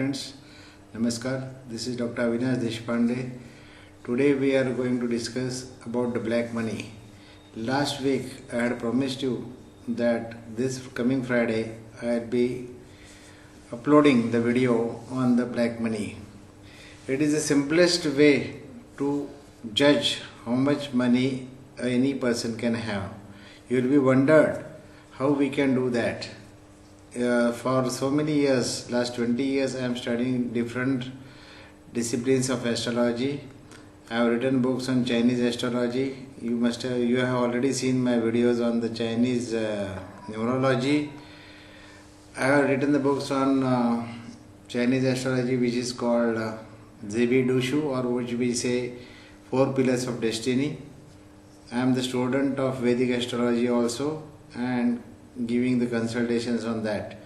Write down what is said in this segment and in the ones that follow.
friends, Namaskar. This is Dr.Avinash Deshpande. Today we are going to discuss about the black money. Last week I had promised you that this coming Friday I will be uploading the video on the black money. It is the simplest way to judge how much money any person can have. You will be wondered how we can do that. For so many years, last 20 years, I am studying different disciplines of astrology. I have written books on Chinese astrology. You have already seen my videos on the Chinese numerology. I have written the books on Chinese astrology, which is called Zebi Dushu, or which we say 4 Pillars of Destiny. I am the student of Vedic astrology also, and giving the consultations on that.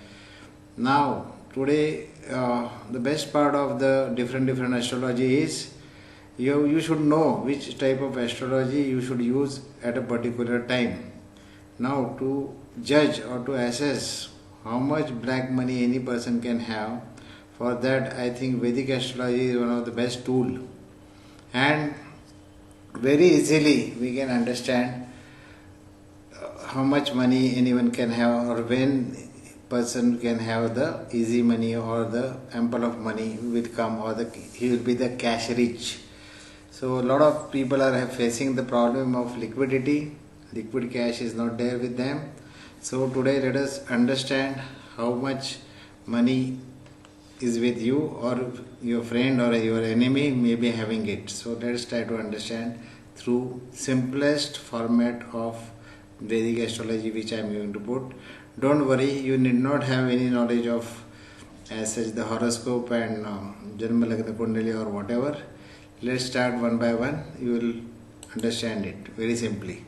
Now today the best part of the different astrology is you should know which type of astrology you should use at a particular time. Now to judge or to assess how much black money any person can have, for that I think Vedic astrology is one of the best tool, and very easily we can understand how much money anyone can have, or when person can have the easy money or the ample of money will come, or he will be the cash rich. So a lot of people are facing the problem of liquidity. Liquid cash is not there with them. So today let us understand how much money is with you, or your friend or your enemy may be having it. So let us try to understand through simplest format of Vedic astrology which I am going to put. Don't worry, you need not have any knowledge of as such the horoscope and Janma Lagna Kundali or whatever. Let's start one by one. You will understand it very simply.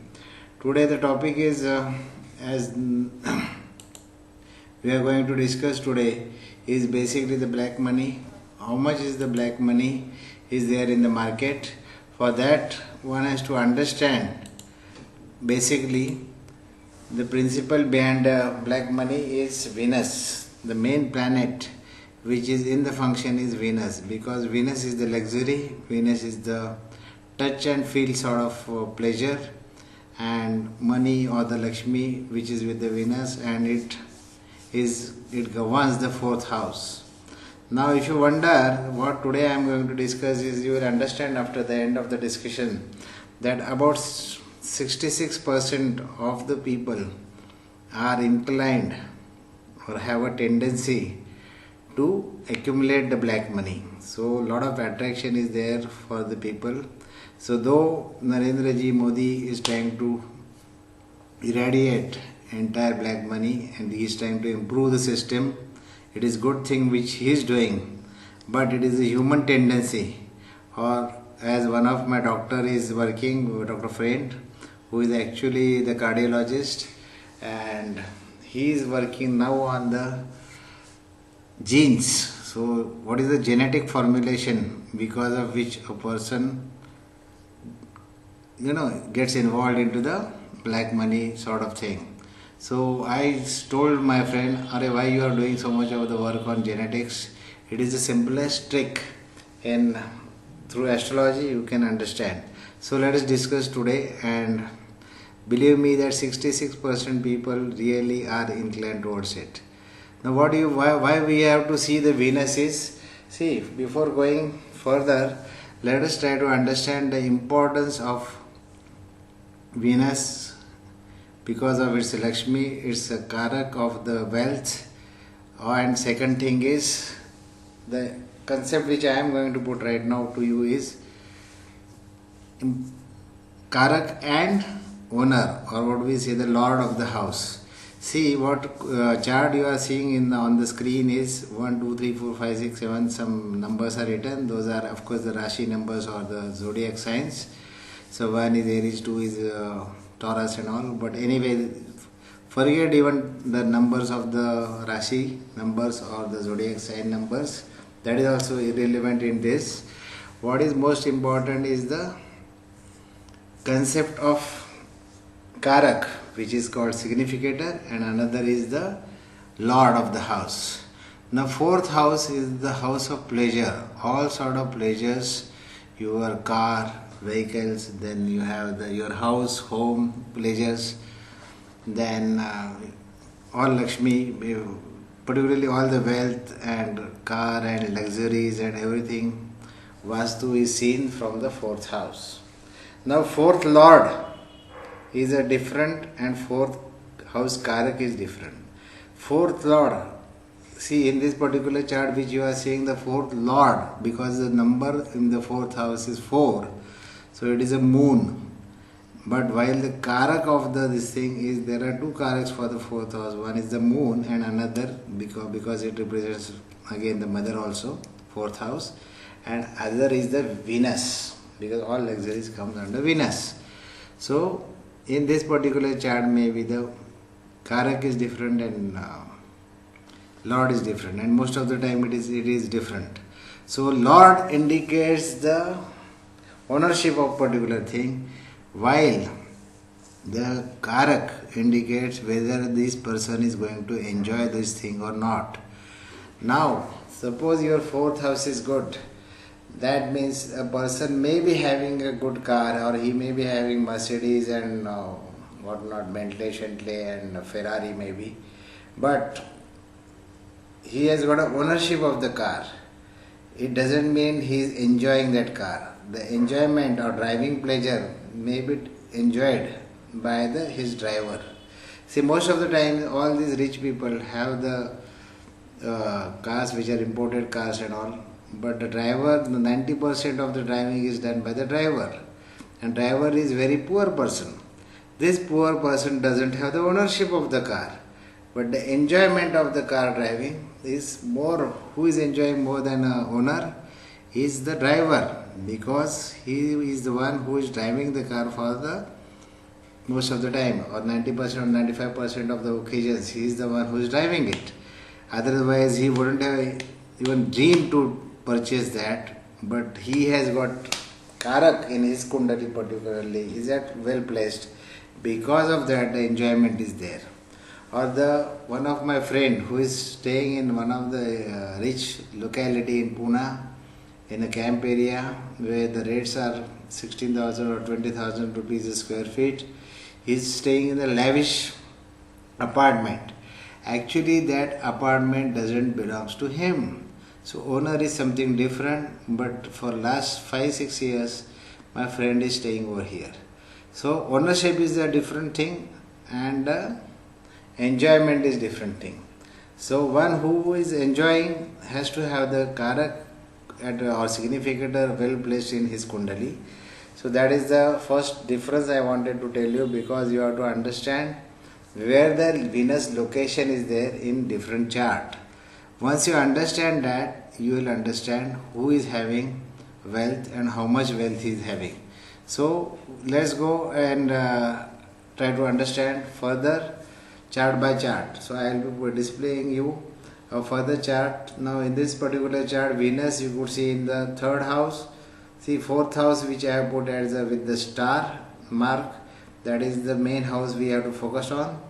Today the topic is as we are going to discuss today is basically the black money. How much is the black money is there in the market? For that one has to understand basically the principle behind black money is Venus. The main planet which is in the function is Venus, because Venus is the luxury, Venus is the touch and feel sort of pleasure, and money or the Lakshmi which is with the Venus, and it governs the 4th house. Now if you wonder what today I am going to discuss is, you will understand after the end of the discussion that about 66% of the people are inclined or have a tendency to accumulate the black money. So a lot of attraction is there for the people. So though Narendra Ji Modi is trying to irradiate entire black money and he is trying to improve the system, it is good thing which he is doing, but it is a human tendency. Or as one of my doctor is working, Dr. Friend, who is actually the cardiologist, and he is working now on the genes. So what is the genetic formulation because of which a person gets involved into the black money sort of thing. So I told my friend, why you are doing so much of the work on genetics? It is the simplest trick, and through astrology you can understand. So let us discuss today, and believe me that 66% people really are inclined towards it. Now why we have to see the Venus is, see, before going further, let us try to understand the importance of Venus. Because of its Lakshmi, it's a karak of the wealth. And second thing is, the concept which I am going to put right now to you is karak and owner, or what we say the lord of the house. See what chart you are seeing on the screen is 1, 2, 3, 4, 5, 6, 7, some numbers are written. Those are of course the Rashi numbers or the zodiac signs. So 1 is Aries, 2 is Taurus and all, but anyway, forget even the numbers of the Rashi numbers or the zodiac sign numbers. That is also irrelevant in this. What is most important is the concept of Karak, which is called significator, and another is the lord of the house. Now fourth house is the house of pleasure, all sort of pleasures, your car, vehicles, then you have your house, home, pleasures, then all Lakshmi, particularly all the wealth and car and luxuries and everything. Vastu is seen from the fourth house. Now fourth lord is a different and fourth house Karak is different. Fourth lord, see in this particular chart which you are seeing the fourth lord, because the number in the fourth house is 4, so it is a moon. But while the Karak of this thing is, there are two Karaks for the fourth house. One is the moon and another, because it represents again the mother also, fourth house, and other is the Venus, because all luxuries comes under Venus. So in this particular chart maybe the Karak is different and Lord is different, and most of the time it is different. So Lord indicates the ownership of particular thing, while the Karak indicates whether this person is going to enjoy this thing or not. Now, suppose your fourth house is good. That means a person may be having a good car, or he may be having Mercedes and whatnot, Bentley, Shentley and Ferrari maybe. But he has got an ownership of the car. It doesn't mean he is enjoying that car. The enjoyment or driving pleasure may be enjoyed by his driver. See, most of the time all these rich people have the cars which are imported cars and all, but the driver, 90% of the driving is done by the driver, and driver is very poor person. This poor person doesn't have the ownership of the car, but the enjoyment of the car driving is more. Who is enjoying more than a owner? Is the driver, because he is the one who is driving the car for the most of the time, or 90% or 95% of the occasions he is the one who is driving it. Otherwise he wouldn't have even dreamed to purchase that, but he has got Karak in his Kundali particularly, is that well placed. Because of that the enjoyment is there. Or one of my friend who is staying in one of the rich locality in Pune, in a camp area where the rates are 16,000 or 20,000 rupees a square feet. He is staying in a lavish apartment. Actually that apartment doesn't belong to him. So owner is something different, but for last 5-6 years my friend is staying over here. So ownership is a different thing and enjoyment is different thing. So one who is enjoying has to have the Karak or significator well placed in his Kundali. So that is the first difference I wanted to tell you, because you have to understand where the Venus location is there in different chart. Once you understand that, you will understand who is having wealth and how much wealth he is having. So let's go and try to understand further chart by chart. So I will be displaying you a further chart. Now in this particular chart, Venus you could see in the third house. See, fourth house which I have put as with the star mark, that is the main house we have to focus on.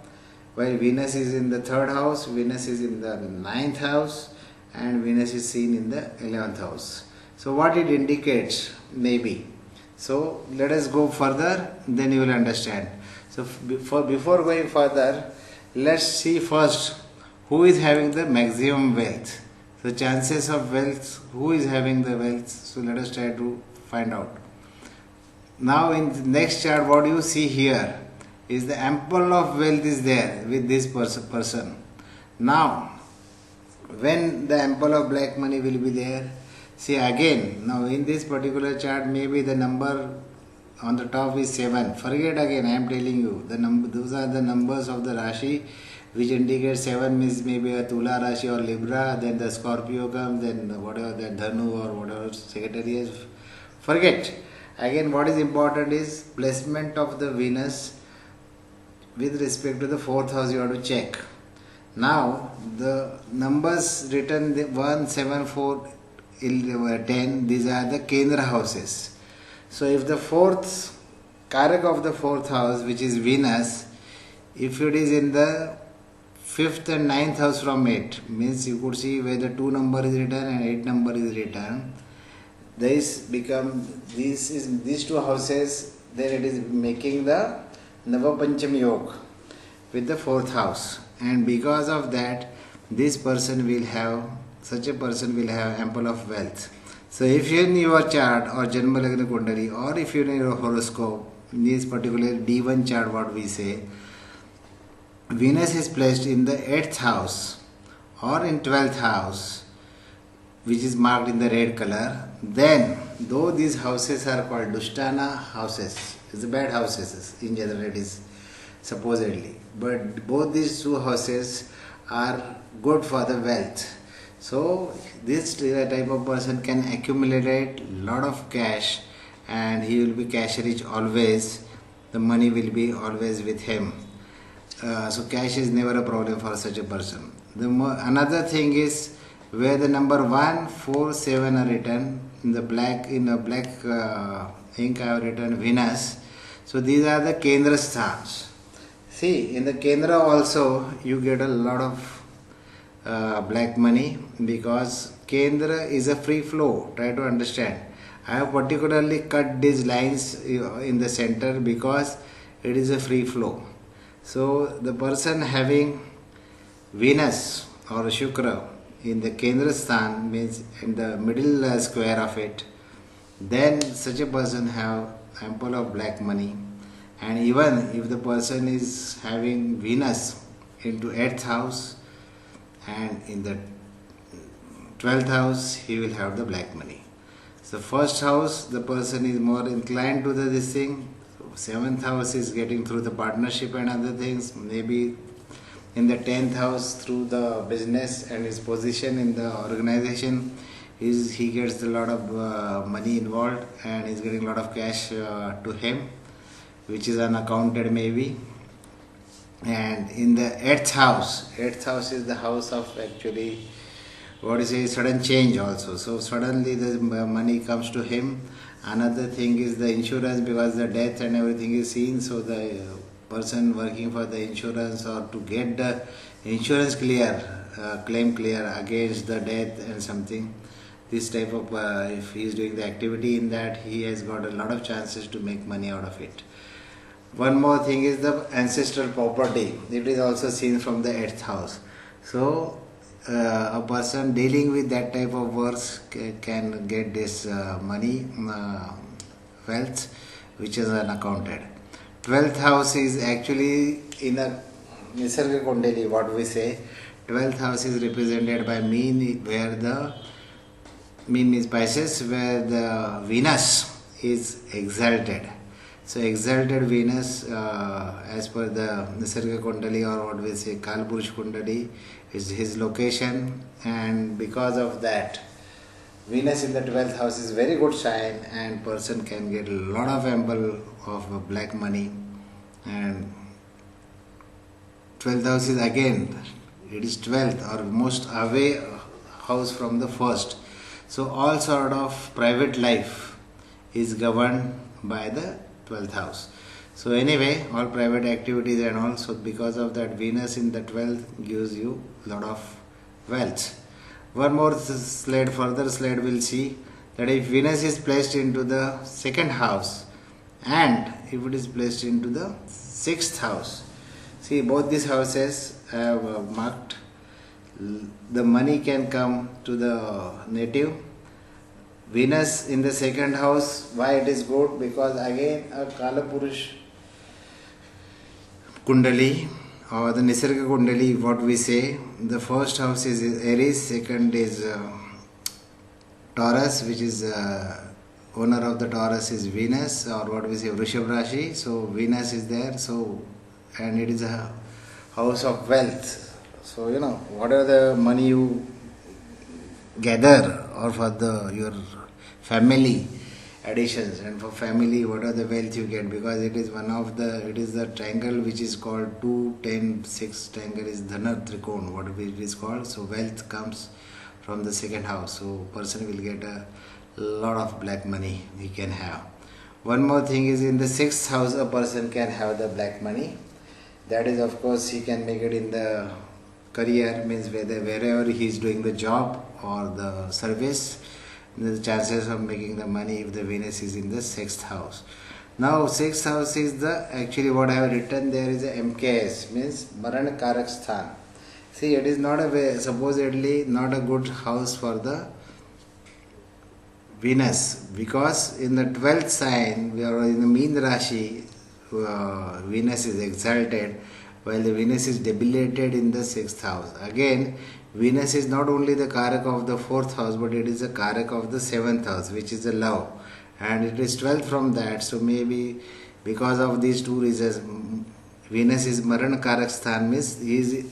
While Venus is in the third house, Venus is in the ninth house, and Venus is seen in the 11th house. So what it indicates maybe. So let us go further, then you will understand. So before going further, let's see first who is having the maximum wealth. So chances of wealth, who is having the wealth. So let us try to find out. Now in the next chart, what you see here is the ample of wealth is there with this person. Now when the ample of black money will be there, see again, now in this particular chart maybe the number on the top is 7. Forget again, I am telling you, those are the numbers of the Rashi which indicates 7 means maybe a Tula Rashi or Libra, then the Scorpio comes, then whatever the Dhanu or whatever secretary is. Forget. Again, what is important is placement of the Venus with respect to the fourth house. You have to check. Now the numbers written 1, 7, 4, 10, these are the Kendra houses. So if the fourth Karak of the fourth house, which is Venus, if it is in the 5th and 9th house from 8, means you could see where the 2 number is written and 8 number is written. These two houses, then it is making the Navapancham Yoga with the 4th house, and because of that such a person will have ample of wealth. So if you in your chart or Janma Lagna Kundali, or if you in your horoscope, in this particular D1 chart, what we say, Venus is placed in the 8th house or in 12th house, which is marked in the red color, then though these houses are called Dushtana houses, it's the bad houses in general, it is supposedly, but both these two houses are good for the wealth. So this type of person can accumulate lot of cash, and he will be cash rich always. The money will be always with him. So cash is never a problem for such a person. Another thing is where the number 1, 4, 7 are written in a black ink. I have written Venus. So these are the Kendra stars. See, in the Kendra also you get a lot of black money, because Kendra is a free flow. Try to understand. I have particularly cut these lines in the center because it is a free flow. So the person having Venus or Shukra in the Kendra Sthan, means in the middle square of it, then such a person have ample of black money. And even if the person is having Venus into 8th house and in the 12th house, he will have the black money. So first house, the person is more inclined to this thing. 7th house is getting through the partnership and other things. Maybe in the 10th house through the business and his position in the organization, he gets a lot of money involved, and he's getting a lot of cash to him, which is unaccounted maybe. And in the 8th house is the house of actually sudden change also. So suddenly the money comes to him. Another thing is the insurance, because the death and everything is seen. So the person working for the insurance, or to get the insurance claim clear against the death and something, this type of if he is doing the activity in that, he has got a lot of chances to make money out of it. One more thing is the ancestral property. It is also seen from the 8th house. So a person dealing with that type of works can get this money, wealth, which is unaccounted. 12th house is actually in a Nisarga Kundali, what we say. 12th house is represented by mean, where the mean means Pisces, where the Venus is exalted. So exalted Venus, as per the Nisarga Kundali, or what we say Kalpurush Kundali, is his location, and because of that, Venus in the 12th house is very good sign, and person can get a lot of ample of black money. And 12th house is again, it is 12th or most away house from the first. So all sort of private life is governed by the 12th house. So anyway, all private activities and all. So because of that, Venus in the 12th gives you a lot of wealth. One more slide, further slide will see that if Venus is placed into the 2nd house and if it is placed into the 6th house, see both these houses have marked. The money can come to the native. Venus in the 2nd house, why it is good? Because again a Kala Purush Kundali or the Nisarga Kundali, what we say, the first house is Aries, second is Taurus, which is owner of the Taurus is Venus, or what we say Vrishabh Rashi. So Venus is there, so and it is a house of wealth. So whatever the money you gather, or for your family additions, and for family whatever the wealth you get, because it is the triangle which is called 2, 10, 6 triangle is Dhanar Trikon, what it is called. So wealth comes from the 2nd house, so person will get a lot of black money he can have. One more thing is in the 6th house a person can have the black money. That is, of course, he can make it in the career, means wherever he is doing the job or the service, the chances of making the money if the Venus is in the 6th house. Now 6th house is the, actually what I have written there is a MKS, means Maran Karak Sthan. See, it is not a supposedly not a good house for the Venus, because in the 12th sign, we are in the Meen Rashi, Venus is exalted, while the Venus is debilitated in the 6th house. Again, Venus is not only the Karak of the 4th house, but it is the Karak of the 7th house, which is the love. And it is 12th from that, so maybe because of these two reasons, Venus is Maran Karak Sthan, means he is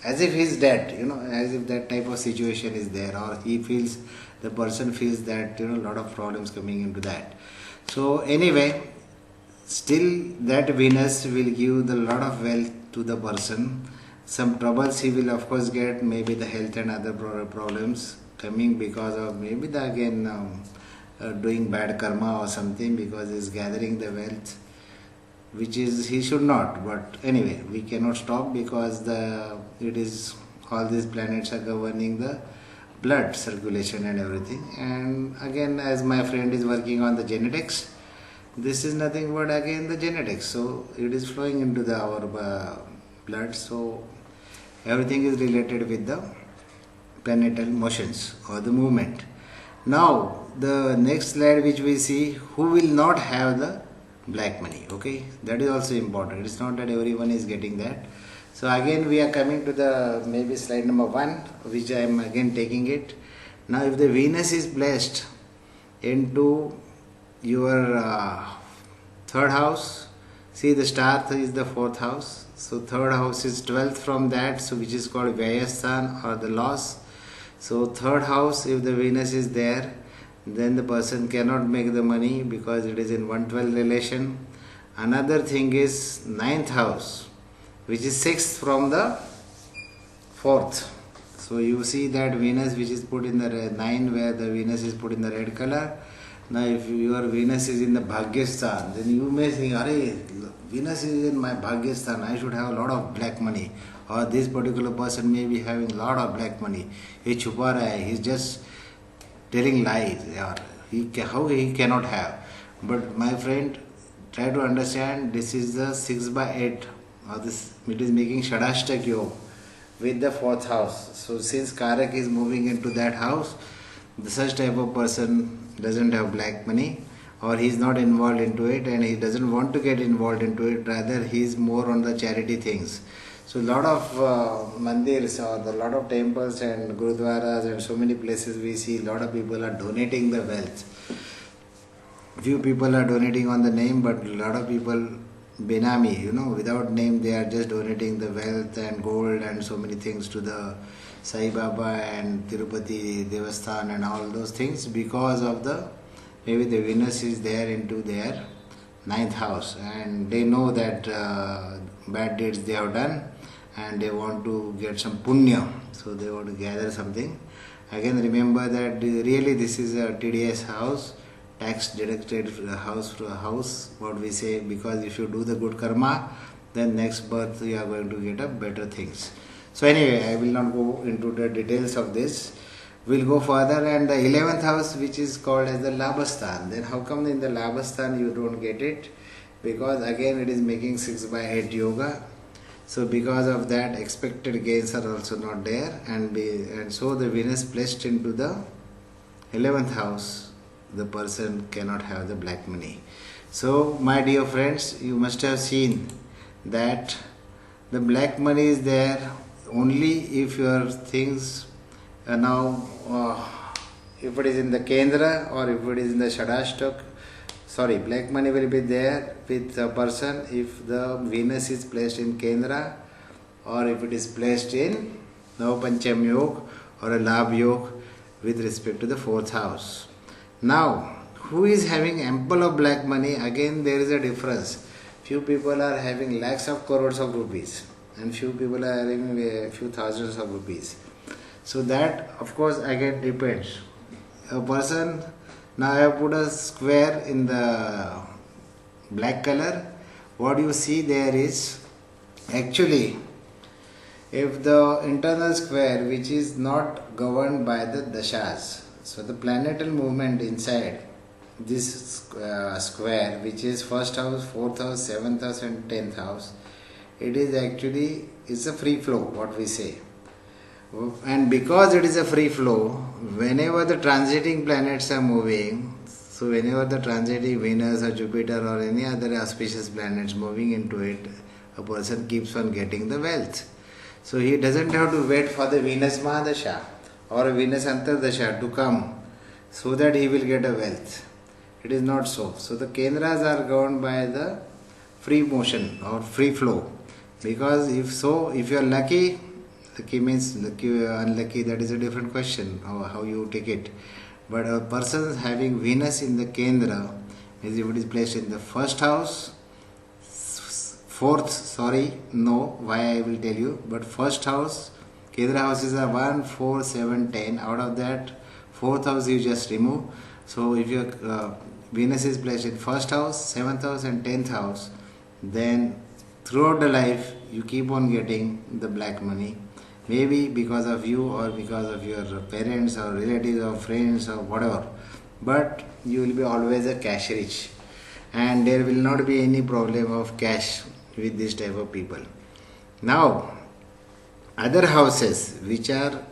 as if he is dead, as if that type of situation is there, or the person feels that, a lot of problems coming into that. So anyway, still that Venus will give the lot of wealth to the person. Some troubles he will of course get, maybe the health and other problems coming because of maybe doing bad karma or something, because he is gathering the wealth, which is he should not. But anyway, we cannot stop, because it is all these planets are governing the blood circulation and everything. And again, as my friend is working on the genetics, this is nothing but again the genetics, so it is flowing into our blood, so everything is related with the planetal motions or the movement. Now the next slide which we see, who will not have the black money, okay, that is also important. It's not that everyone is getting that. So again we are coming to the maybe slide number 1, which I am again taking it. Now if the Venus is placed into your 3rd house, see the star is the 4th house, so 3rd house is 12th from that, so which is called Vyasthan or the loss. So 3rd house, if the Venus is there, then the person cannot make the money because it is in 112 relation. Another thing is 9th house, which is 6th from the 4th. So you see that Venus which is put in the 9, where the Venus is put in the red color. Now if your Venus is in the Bhagyasthan, then you may think, Arey, Venus is in my Bhagyasthan, I should have a lot of black money. Or this particular person may be having a lot of black money. He chupa raha hai, he is just telling lies, or how he cannot have. But my friend, try to understand, this is the 6/8, or this, it is making Shadashtak Yoga with the 4th house. So since Karak is moving into that house, such type of person doesn't have black money, or he is not involved into it, and he doesn't want to get involved into it, rather he is more on the charity things. So a lot of mandirs or a lot of temples and gurudwaras and so many places we see a lot of people are donating the wealth. Few people are donating on the name, but a lot of people benami, without name, they are just donating the wealth and gold and so many things to the Sai Baba and Tirupati Devasthan and all those things, because of maybe the Venus is there into their 9th house, and they know that bad deeds they have done, and they want to get some punya, so they want to gather something. Again, remember that really this is a TDS house, tax deducted house, what we say, because if you do the good karma, then next birth you are going to get up better things. So anyway, I will not go into the details of this. We'll go further, and the 11th house, which is called as the Labhasthan. Then how come in the Labhasthan you don't get it? Because again it is making 6/8 yoga. So because of that, expected gains are also not there, and so the Venus placed into the 11th house, the person cannot have the black money. So my dear friends, you must have seen that the black money is there only if your things if it is in the Kendra or if it is in the Shadashtak, black money will be there with a person if the Venus is placed in Kendra, or if it is placed in Navapancham Yoga or a Labh Yoga with respect to the 4th house. Now, who is having ample of black money? Again, there is a difference. Few people are having lakhs of crores of rupees, and few people are having a few thousands of rupees. So that, of course, again depends. A person, now I have put a square in the black color. What you see there is actually if the internal square which is not governed by the dashas, so the planetal movement inside this square, which is first house, fourth house, seventh house and 10th house, it is actually is a free flow, what we say. And because it is a free flow, whenever the transiting planets are moving, so whenever the transiting Venus or Jupiter or any other auspicious planets moving into it, a person keeps on getting the wealth. So he doesn't have to wait for the Venus Mahadasha or a Venus Antardasha to come so that he will get a wealth. It is not so. So the Kendras are governed by the free motion or free flow. Because if you are lucky, lucky means lucky or unlucky, that is a different question, how you take it. But a person having Venus in the Kendra, means if it is placed in the first house, why I will tell you, but first house, Kendra houses are 1, 4, 7, 10. Out of that, fourth house you just remove. So if your Venus is placed in first house, 7th house and 10th house, then throughout the life you keep on getting the black money. Maybe because of you or because of your parents or relatives or friends or whatever. But you will be always a cash rich. And there will not be any problem of cash with this type of people. Now, other houses which are...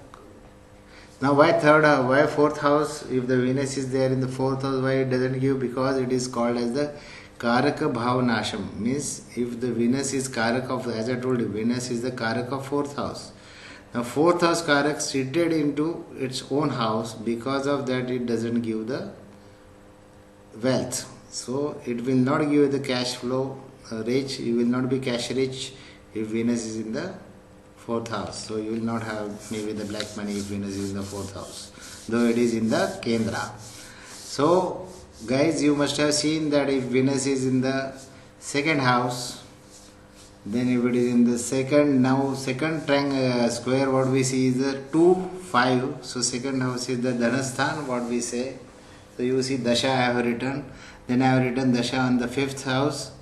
Now why fourth house? If the Venus is there in the fourth house, why it doesn't give? Because it is called as the Karaka Bhavanasham. Means if the Venus is Karaka of, as I told you, Venus is the Karaka of fourth house. Now fourth house Karak seated into its own house, because of that it doesn't give the wealth. So it will not give the cash flow rich, you will not be cash rich if Venus is in the fourth house. So you will not have maybe the black money if Venus is in the fourth house, though it is in the Kendra. So guys, you must have seen that if Venus is in the second house, then if it is in the second triangle square, what we see is the 2, 5. So second house is the Dhanasthan, what we say. So you see Dasha I have written. Then I have written Dasha on the 5th house.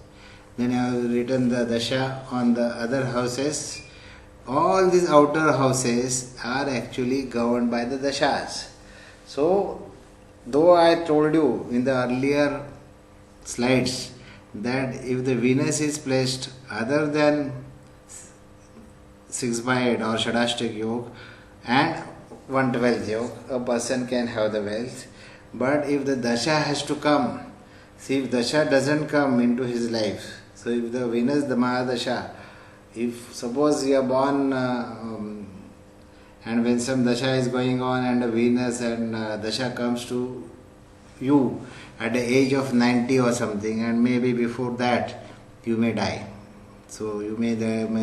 Then I have written the Dasha on the other houses. All these outer houses are actually governed by the Dashas. So though I told you in the earlier slides that if the Venus is placed other than 6/8 or Shadashtak Yoga and 112 Yoga, a person can have the wealth. But if the Dasha has to come, see, if Dasha doesn't come into his life, so if the Venus, the Mahadasha, if suppose you are born and when some Dasha is going on and the Venus and Dasha comes to you at the age of 90 or something, and maybe before that you may die. So you may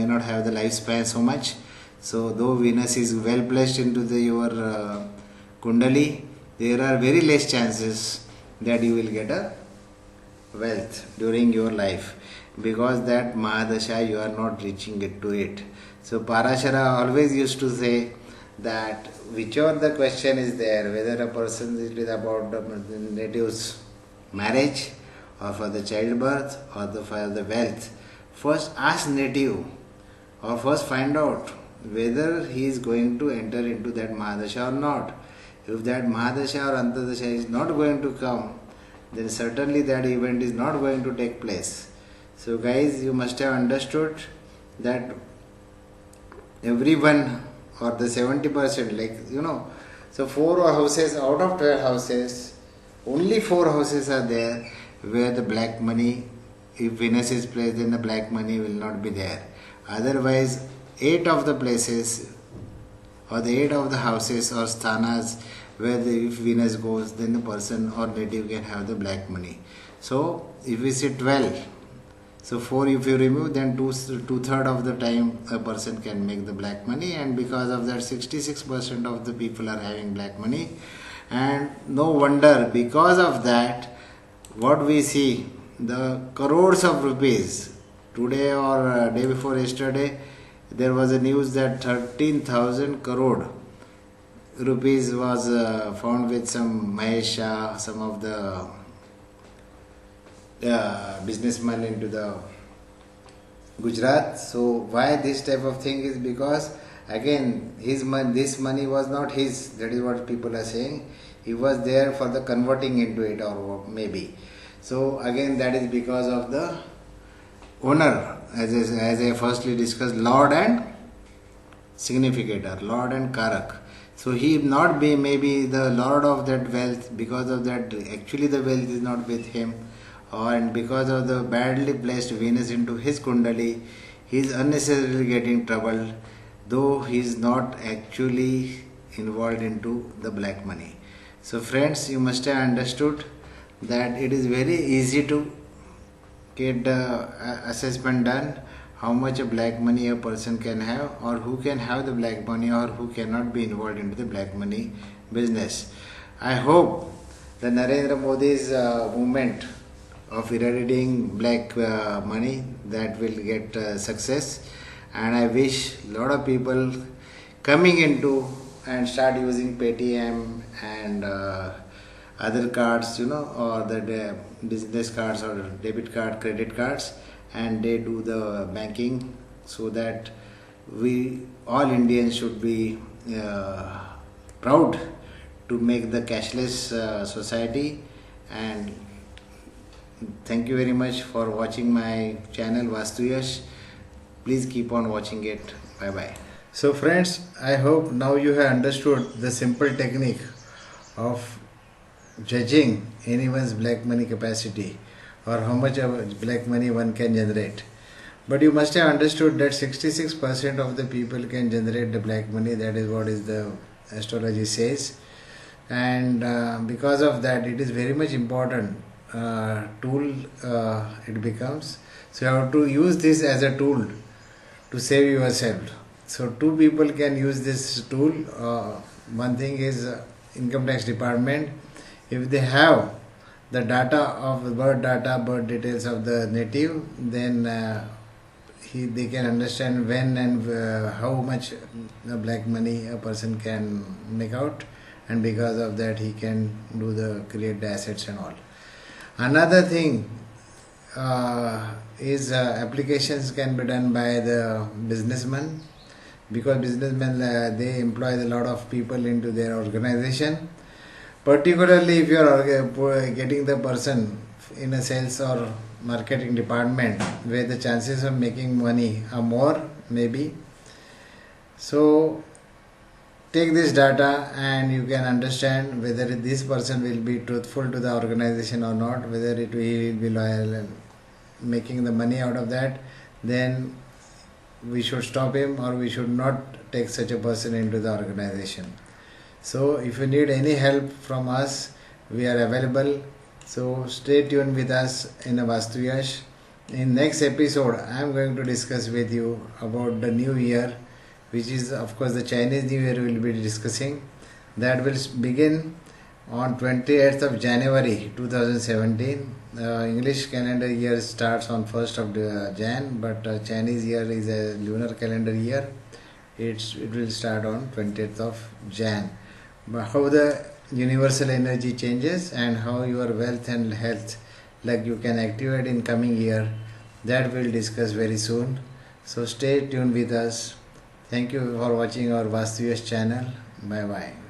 not have the lifespan so much. So though Venus is well placed into your Kundali, there are very less chances that you will get a wealth during your life, because that Mahadasha you are not reaching it to it. So Parashara always used to say that whichever the question is there, whether a person is about the native's marriage or for the childbirth or for the wealth, first ask native or first find out whether he is going to enter into that Mahadasha or not. If that Mahadasha or Antardasha is not going to come, then certainly that event is not going to take place. So guys, you must have understood that everyone or the 70%, so 4 houses out of 12 houses, only 4 houses are there where the black money, if Venus is placed, then the black money will not be there. Otherwise, 8 of the places or the 8 of the houses or sthanas where if Venus goes, then the person or native can have the black money. So if we say 12, so 4 if you remove, then 2/3 of the time a person can make the black money, and because of that 66% of the people are having black money. And no wonder, because of that, what we see, the crores of rupees, today or day before yesterday, there was a news that 13,000 crore rupees was found with some Mahesh Shah, some of the businessmen into the Gujarat. So why this type of thing is because again this money was not his. That is what people are saying. He was there for the converting into it, or maybe. So again that is because of the owner, as I firstly discussed, Lord and significator, Lord and Karak. So he not be maybe the Lord of that wealth. Because of that, actually the wealth is not with him, and because of the badly placed Venus into his Kundali, he is unnecessarily getting troubled, though he is not actually involved into the black money. So friends, you must have understood that it is very easy to get the assessment done, how much a black money a person can have, or who can have the black money, or who cannot be involved into the black money business. I hope the Narendra Modi's movement of eradicating black money, that will get success, and I wish a lot of people coming into and start using Paytm and other cards, or the business cards or debit card, credit cards, and they do the banking, so that we all Indians should be proud to make the cashless society. And thank you very much for watching my channel Vastuyash. Please keep on watching it. Bye bye. So friends, I hope now you have understood the simple technique of judging anyone's black money capacity, or how much of black money one can generate. But you must have understood that 66% of the people can generate the black money. That is what is the astrology says. And because of that, it is very much important tool it becomes. So you have to use this as a tool to save yourself. So two people can use this tool. One thing is income tax department. If they have the data of the birth details of the native, then they can understand when and how much black money a person can make out, and because of that he can create the assets and all. Another thing is applications can be done by the businessman, because businessmen they employ a lot of people into their organization. Particularly if you are getting the person in a sales or marketing department, where the chances of making money are more, maybe. So take this data and you can understand whether this person will be truthful to the organization or not, whether it will be loyal and making the money out of that. Then we should stop him, or we should not take such a person into the organization. So if you need any help from us, we are available. So stay tuned with us in a Vastuyash. In next episode, I am going to discuss with you about the new year, which is of course the Chinese New Year we will be discussing. That will begin on 28th of January 2017. English calendar year starts on 1st of Jan, but Chinese year is a lunar calendar year. It will start on 20th of Jan. But how the universal energy changes and how your wealth and health like you can activate in coming year, that we'll discuss very soon. So stay tuned with us. Thank you for watching our Vastuyash channel. Bye bye.